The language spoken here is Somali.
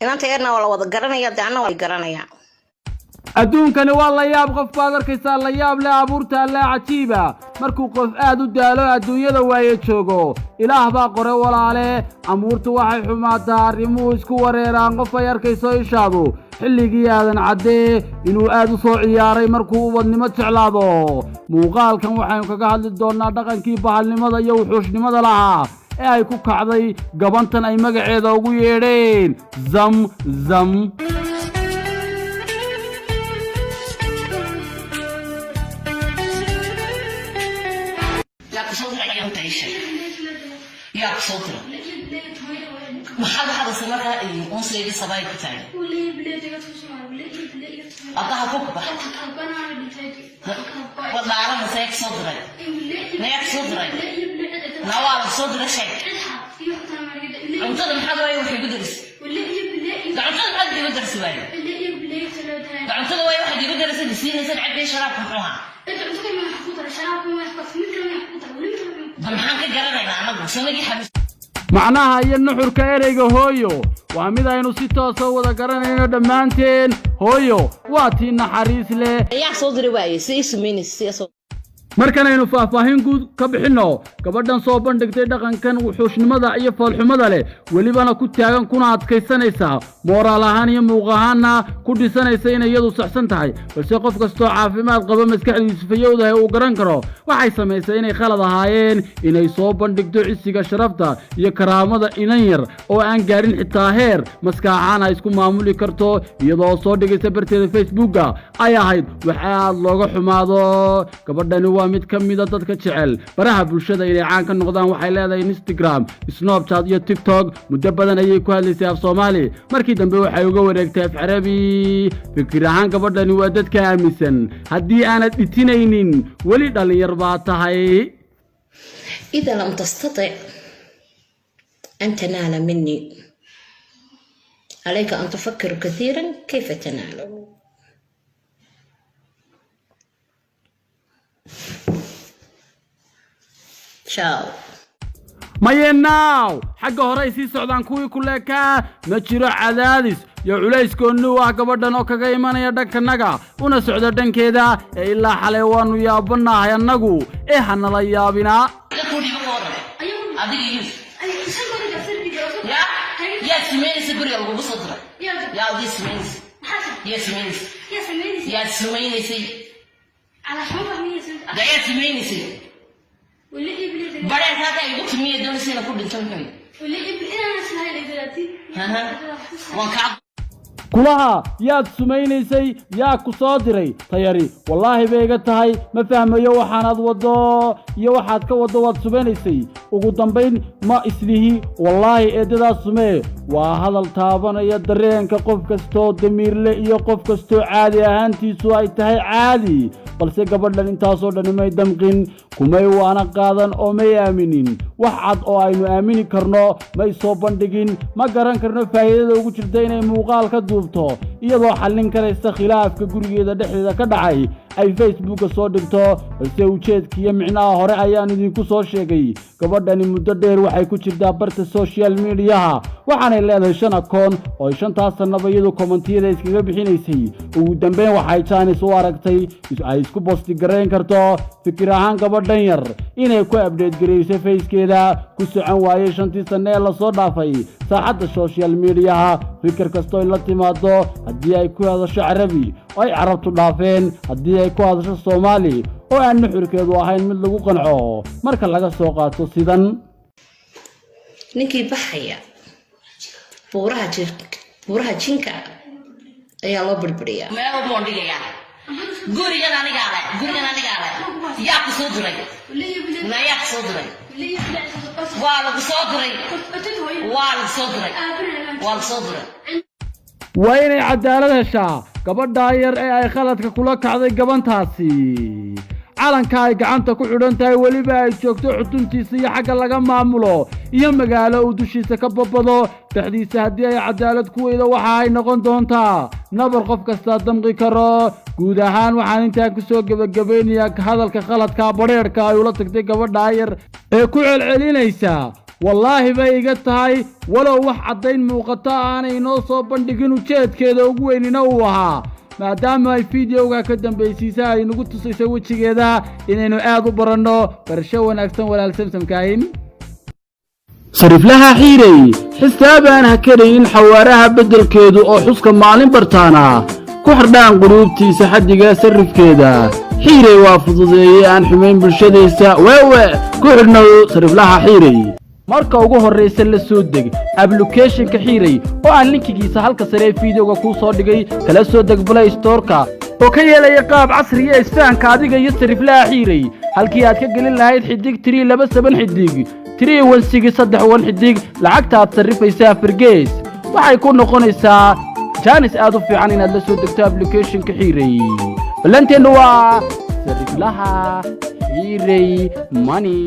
inanta yarna wala wada garanaya daana way garanaya adduunkani waa la yaab qof baad arkaysaa la yaab leh abuurta alla cajiiba markuu qof aad u daalo adduunyada waaye joogo ilaah baa qore walaale amuurtu waxay xumaataa arrimuhu isku wareeraan qof ay arkayso ishaadu xilligii aadan caddee inuu aad u soo ciyaaray markuu ubadnimo jeclaado muuqaalkan waxaynu kaga hadli doonnaa dhaqankii bahalnimada iyo wuxuushnimada lahaa ee ay ku kacday gabantan ay magaceeda ugu yeedheen zamzam يا صوتنا ما حدا سمعها أنصي لي صبايا كتير أطاها كوكبة والله أعرف مساك صدري نيك صدري نوال صدري شيء عمتنا محدا وين في بدرس عمتنا محدا يدرس وين عمتنا وين واحد يدرس السنين يصير عبي شراب كحوها macnaha iyo nuxurka ereyga hooyo waa mid aynu si toos ah wada garanayno dhammaanteen hooyo waa tii naxariis leh ayaa soo diray waaye si ismeenis markan aynu faahfaahin guud ka bixino gabadhan soo bandhigtay dhaqankan wuxuushnimada iyo foolxumada leh welibana ku taagan kuna adkaysanaysa moraal ahaan iyo muuq ahaanna ku dhisanaysa inay iyadu saxsan tahay balse qof kastoo caafimaad qaba maskaxdiisa fayowdahay uu garan karo waxay samaysay inay khalad ahaayeen inay soo bandhigto cisiga sharafta iyo karaamada inan yar oo aan gaarin xitaa heer maskax ahaan ay isku maamuli karto iyadoo soo dhigaysa barteeda facebooka ay ahayd wax aad looga xumaado gabadhani mid ka mid ah dadka jecel baraha bulshada inay caan ka noqdaan waxay leedahay Instagram, Snapchat iyo TikTok muddo badan ayay ku hadlaysay af Soomaali markii dambe waxay uga wareegtay af Carabi fikir ahaan gabadhani waa dadka aaminsan haddii aanad dhitinaynin weli dhalinyar baa tahay إذا لم تستطع أن تنال مني عليك أن تفكر كثيرا كيف تناله Ciao. mayenaaw xagga hore ay sii socdaan kuwii kuleekaa ma jiro cadaadis iyo culayskoonnu ah gabadhan oo kaga imanaya dhankanaga una socda dhankeeda ee ilaa xalay waanu yaabanahay annagu ee hanala yaabinaa بعدين هذا يقول كمية دون سنة كل دنتم kulaha yaad sumaynaysay yaa ku soo diray tayari wallaahi bay iga tahay ma fahmayo waxaanad wado iyo waxaad ka wado waad sumaynaysay ugu dambayn ma islihi wallaahi eedadaas sumee waa hadal taabanaya dareenka qof kastoo damiirle iyo qof kastoo caadi ahaantiisu ay tahay caadi balse gabadhan intaasoo dhan may damqin kumay waana qaadan oo may aaminin wax cad oo aynu aamini karno may soo bandhigin ma garan karno faa'iidada ugu jirta inay muuqaal ka duubto iyadoo xallin karaysa khilaafka gurigeeda dhexdeeda ka dhacay ay Facebook soo dhigto balse ujeedkiiyo micnaha hore ayaan idinku soo sheegay gabadhani muddo dheer waxay ku jirtaa barta social media waxaanay leedahay 5 akoon oo 5 sanaba iyadu commentiyada iskaga bixinaysay ugu dambeyn waxay jaanis u aragtay ay isku posti gareyn karto fikir ahaan gabadhan yar inay ku update gareysay facekeeda ku socon waayay 5 sano ee la soo dhaafay saaxadda social media fikir kasto la timaado haddii ay ku hadasho Carabi oo ay carabtu dhaafeen haddii ay ku hadasho Soomaali oo aan nuxurkeedu ahayn mid lagu qanco marka laga soo qaato sidan ninkii baxaya buuraha jinka ayaa loo birbiriyaa meel walba oo dhigayaa gurigan aniga leh yaa ku soo diray yaa ku soo diray waa lagu soo diray waa inay cadaalad heshaa gabadha yar ee ay khaladka kula kacday gabantaasi calanka ay gacanta ku xidhan tahay weliba ay joogto xuduntiisa iyo xagga laga maamulo iyo magaalo uu dushiisa ka babado dhexdiisa haddii ay cadaalad ku weydo waxa ay noqon doontaa nabar qof kasta damqi karo guud ahaan waxaan intaa ku soo gabagabeynayaa hadalka khaladka badheerka ay ula tagtay gabadha yar ee ku celcelinaysa wallaahi bay iga tahay walow wax caddayn muuqata aanay noo soo bandhigin ujeedkeeda ugu weynina uu ahaa maadaama ay fiidiyowga ka dambaysiisa ay nagu tusaysa wejigeeda inaynu aad u baranno barasho wanaagsan walaal samsamkaahin sariflaha xiirey xisaabaan ha karayn xawaaraha beddelkeedu oo xuska maalin bartaana ku xardhaan quruubtiisa xaddiga sarifkeeda xiirey waa fududeeyey aan xumayn bulshadaysa weewe ku xidhnow sariflaha xiirey marka ugu horraysa la soo deg applicationka xiirey oo aan linkigiisa halka sare ee fiidiyowga kuu soo dhigay kala soo deg Play Store-ka oo ka yeelaya qaab casri ah isfahanka adiga iyo sariflaha xiirey halkii aad ka gelin lahayd xidig 327 xidig 31631 xidig lacagta aad sarifaysaa Fargees waxay ku noqonaysaa jaanis aad u fiican inaad la soo degto applicationka xiirey ballanteenu waa sariflaha xiirey money